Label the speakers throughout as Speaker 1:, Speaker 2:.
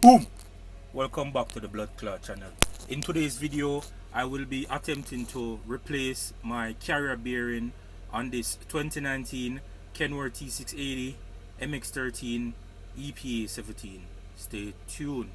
Speaker 1: Boom! Welcome back to the Blood Clot channel. In today's video, I will be attempting to replace my carrier bearing on this 2019 Kenworth T680 MX13 EPA 17. Stay tuned.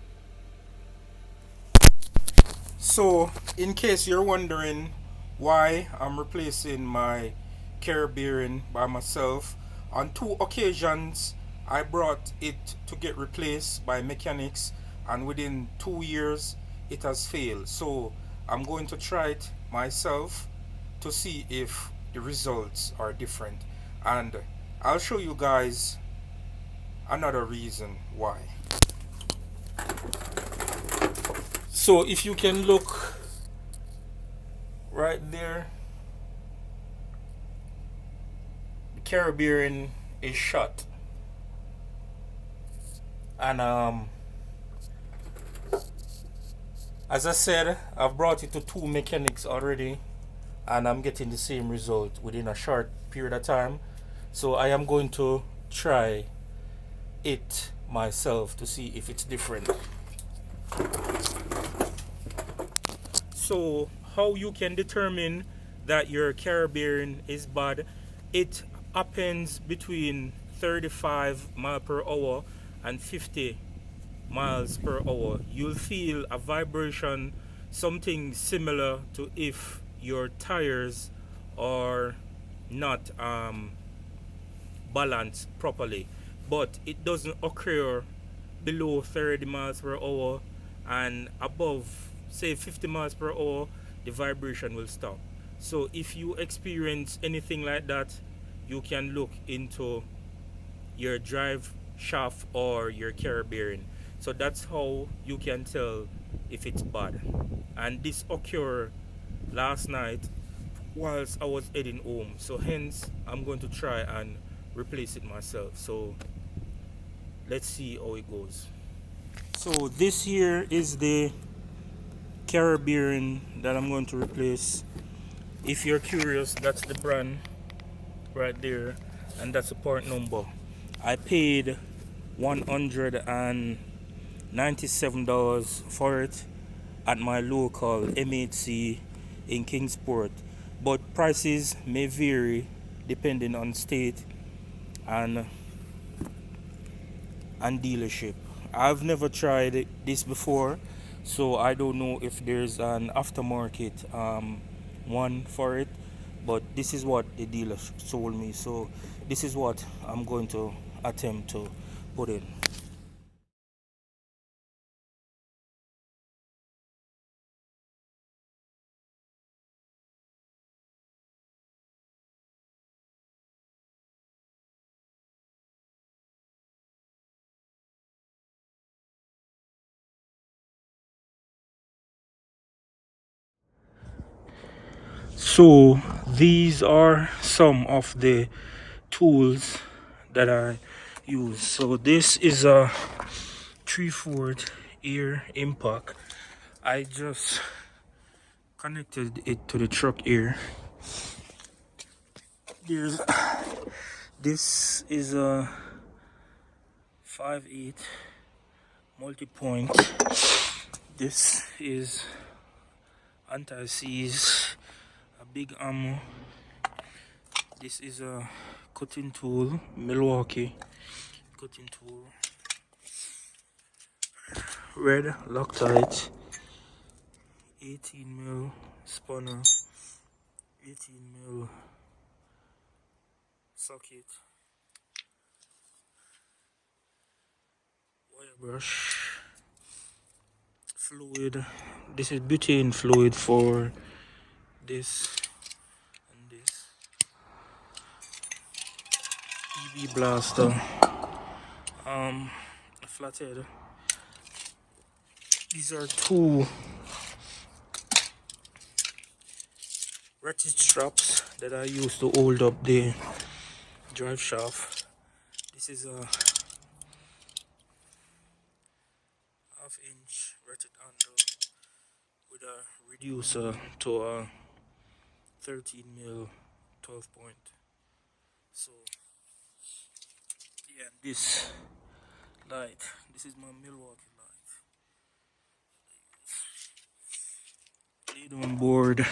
Speaker 1: So, in case you're wondering why I'm replacing my carrier bearing by myself, on two occasions I brought it to get replaced by mechanics, and within 2 years it has failed. So I'm going to try it myself to see if the results are different, and I'll show you guys another reason why. So if you can look right there, the carrier bearing is shut, and as I said, I've brought it to two mechanics already, and I'm getting the same result within a short period of time. So I am going to try it myself to see if it's different. So how you can determine that your carrier bearing is bad? It happens between 35 miles per hour and 50 miles per hour. You'll feel a vibration, something similar to if your tires are not balanced properly, but it doesn't occur below 30 miles per hour, and above say 50 miles per hour the vibration will stop. So if you experience anything like that, you can look into your drive shaft or your carrier bearing. So that's how you can tell if it's bad. And this occurred last night whilst I was heading home, so hence I'm going to try and replace it myself. So let's see how it goes. So this here is the carrier bearing that I'm going to replace. If you're curious, that's the brand right there, and that's the part number. I paid $197 for it at my local MHC in Kingsport, but prices may vary depending on state and dealership. I've never tried this before, so I don't know if there's an aftermarket one for it, but this is what the dealer sold me, so this is what I'm going to attempt to put in. So these are some of the tools that I use. So this is a 3/4 ear impact. I just connected it to the truck ear. There's this is a 5/8 multi-point. This is anti-seize, a big ammo. This is a cutting tool, Milwaukee cutting tool. Red Loctite, 18mm spanner, 18mm socket, wire brush, fluid. This is butane fluid for this and this. EV blaster, a flathead. These are two ratchet straps that I use to hold up the drive shaft. This is a half-inch ratchet handle with a reducer to a 13mm 12 point. So yeah, this light, this is my Milwaukee light. Lid on board and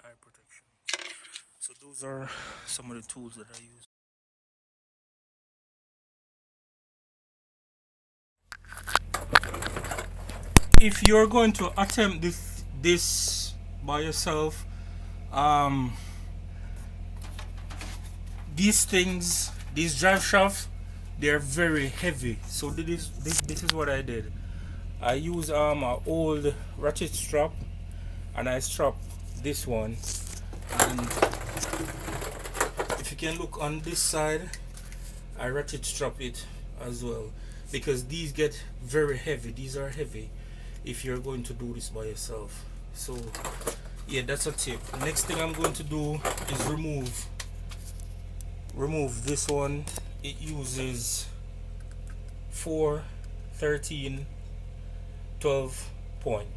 Speaker 1: eye protection. So those are some of the tools that I use. If you're going to attempt this by yourself, um, these drive shafts, they're very heavy. So this is what I did. I use an old ratchet strap, and I strap this one. And if you can look on this side, I ratchet strap it as well, because these get very heavy. These are heavy if you're going to do this by yourself. So yeah, that's a tip. Next thing I'm going to do is remove this one. It uses 4, 13, 12 point.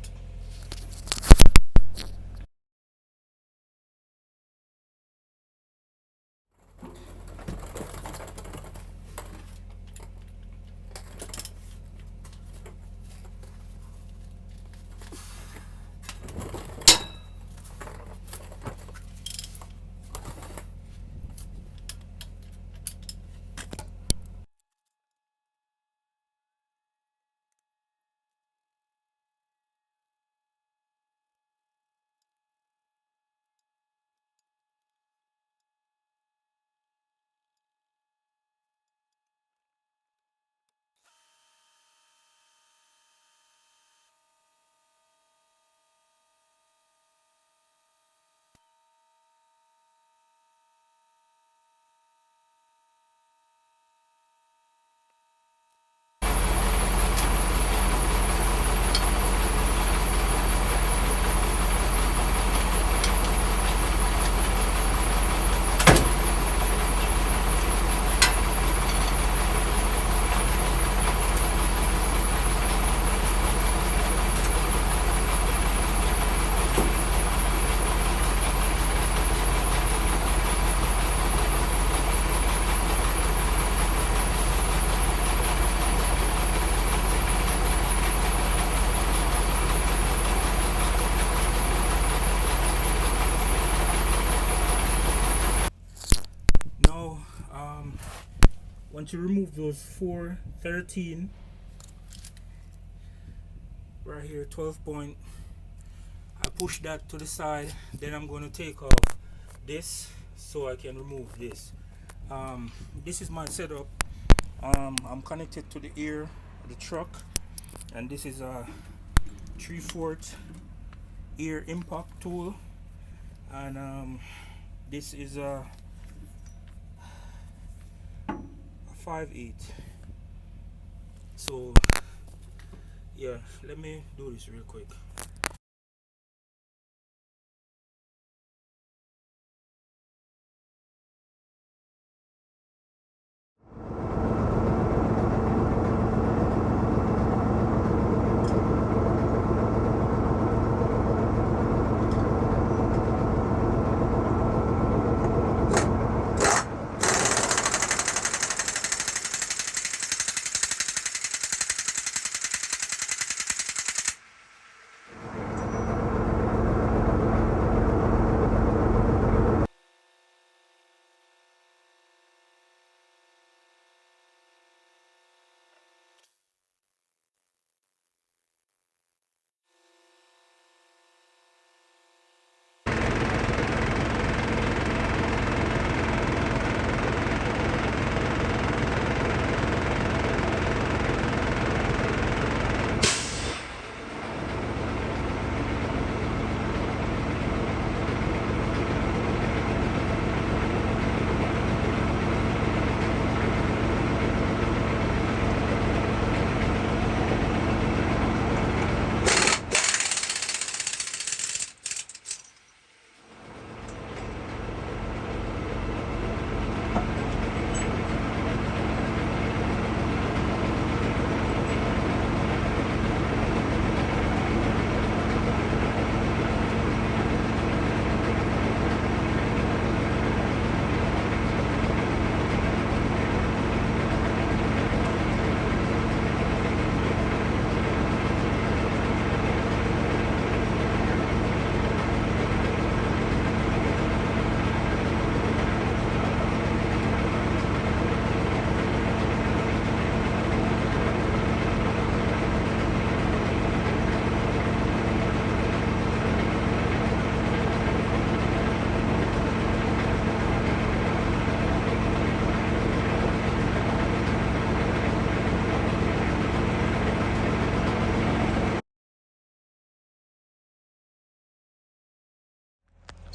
Speaker 1: Now once you remove those 4, 13 right here, 12 point, I push that to the side. Then I'm going to take off this so I can remove this. This is my setup. I'm connected to the ear of the truck, and this is a 3/4 ear impact tool, and this is a 5/8. So yeah, let me do this real quick.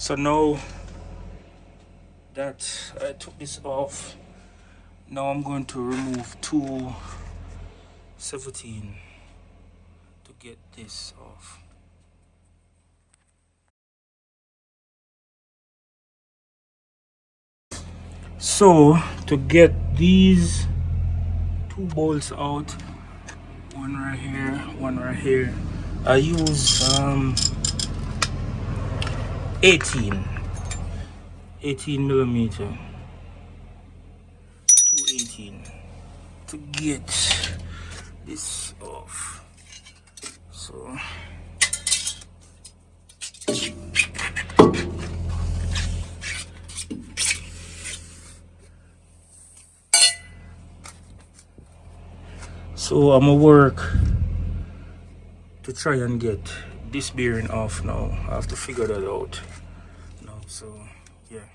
Speaker 1: So now that I took this off, now I'm going to remove 217 to get this off. So to get these two bolts out, one right here, one right here, I use 18 millimeter, 218 to get this off. So I'm gonna work to try and get this bearing off now. I have to figure that out now. So yeah.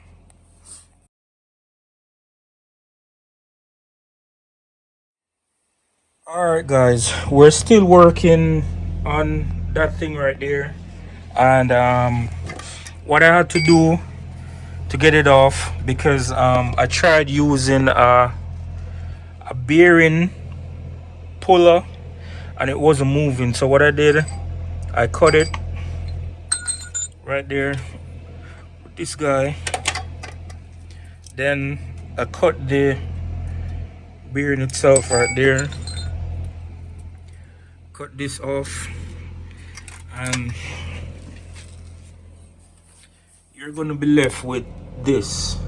Speaker 1: Alright guys, we're still working on that thing right there, and what I had to do to get it off, because I tried using a bearing puller and it wasn't moving. So what I did, I cut it right there with this guy, then I cut the bearing itself right there, cut this off, and you're gonna be left with this.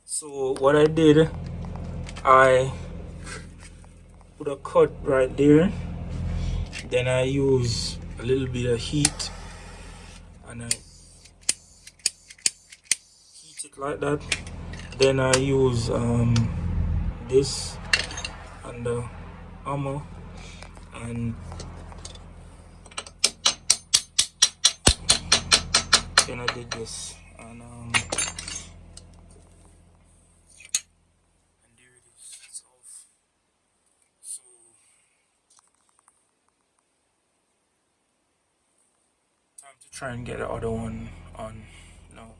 Speaker 1: So what I did, I put a cut right there, then I use a little bit of heat and I heat it like that. Then I use this and the hammer, and then I did this, and there it is, it's off. So time to try and get the other one on now.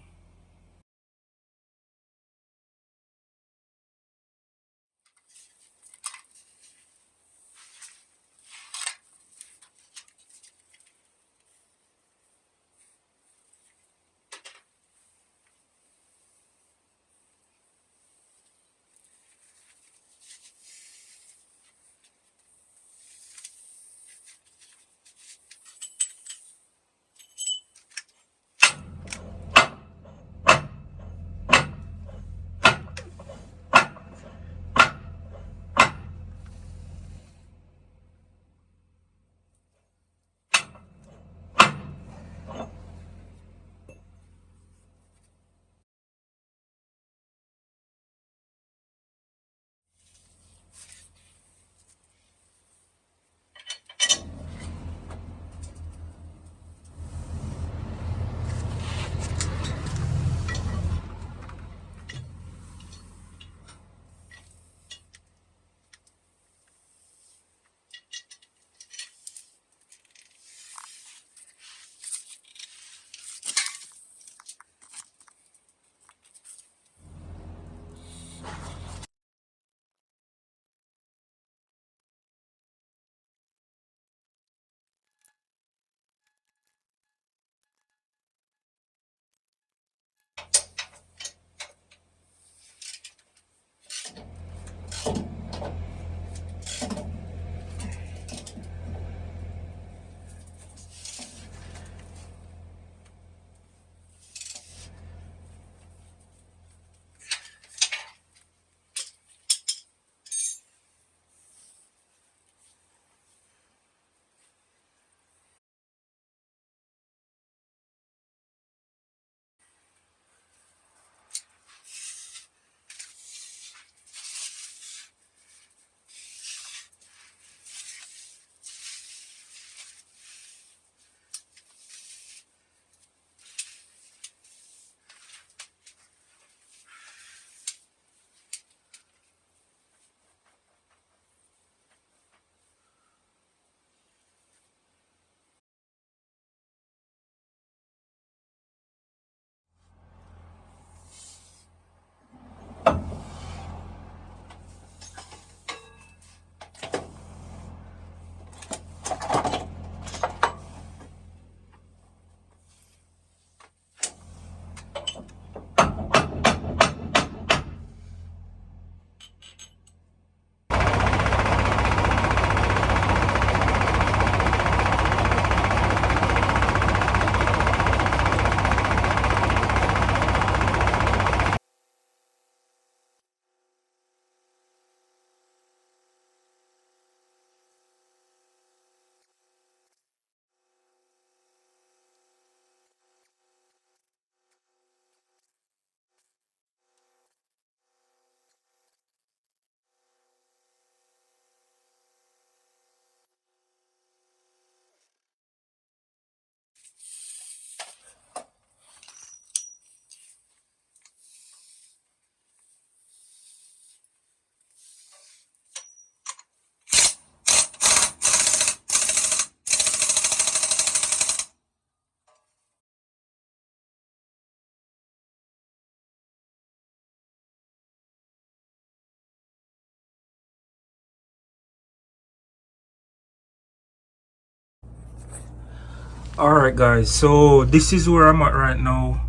Speaker 1: Alright guys, so this is where I'm at right now.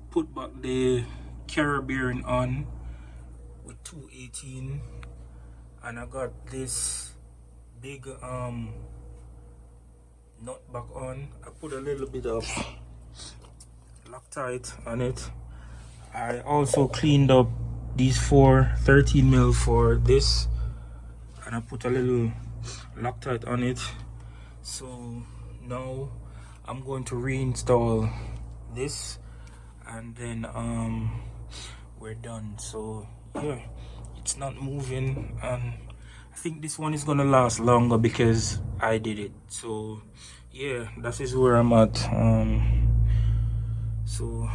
Speaker 1: Put back the carrier bearing on with 218, and I got this big nut back on. I put a little bit of Loctite on it. I also cleaned up these four 13mm for this, and I put a little Loctite on it. So now I'm going to reinstall this, and then we're done. So yeah, it's not moving, and I think this one is gonna last longer because I did it. So yeah, that is where I'm at. So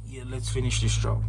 Speaker 1: yeah, let's finish this job.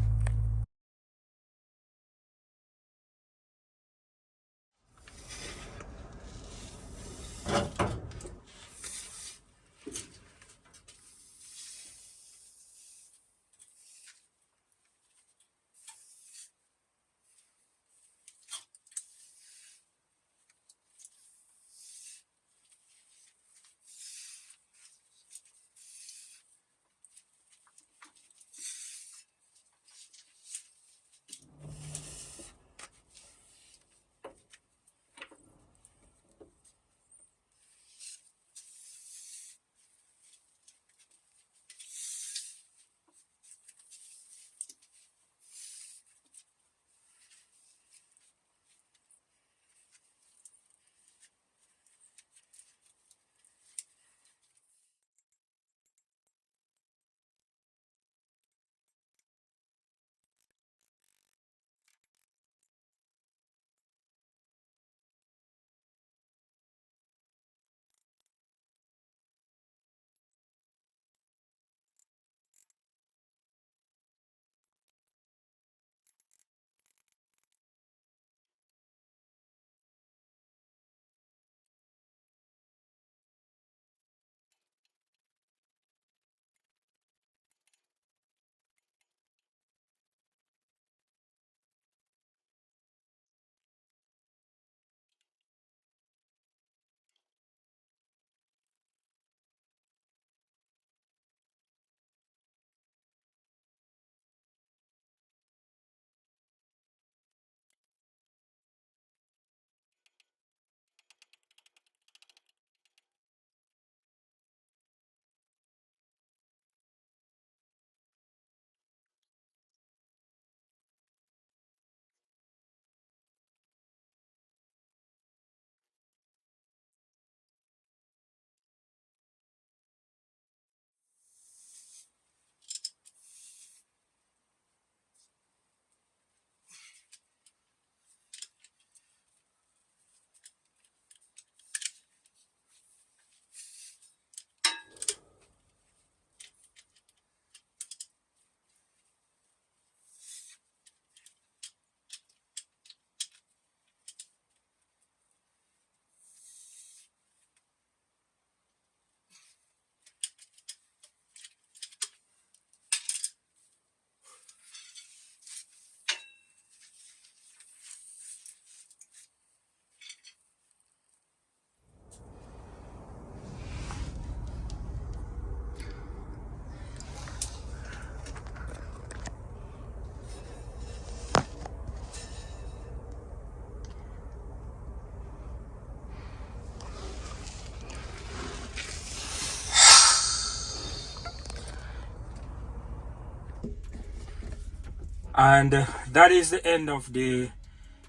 Speaker 1: And that is the end of the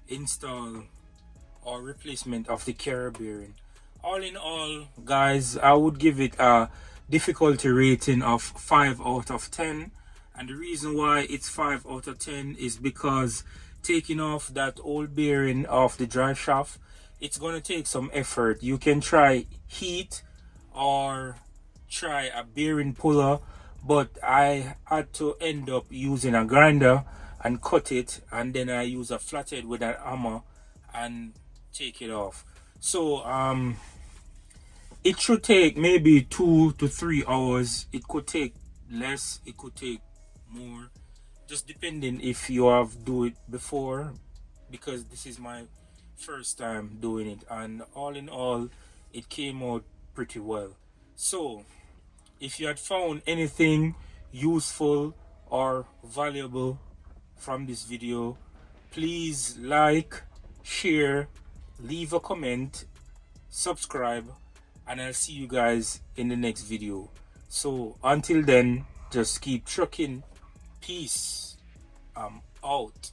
Speaker 1: install or replacement of the carrier bearing. All in all, guys, I would give it a difficulty rating of 5 out of 10. And the reason why it's 5 out of 10 is because taking off that old bearing off the drive shaft, it's going to take some effort. You can try heat or try a bearing puller, but I had to end up using a grinder and cut it, and then I use a flathead with an hammer and take it off. So it should take maybe 2 to 3 hours. It could take less, it could take more, just depending if you have do it before, because this is my first time doing it. And all in all, it came out pretty well. So if you had found anything useful or valuable from this video, please like, share, leave a comment, subscribe, and I'll see you guys in the next video. So until then, just keep trucking. Peace. I'm out.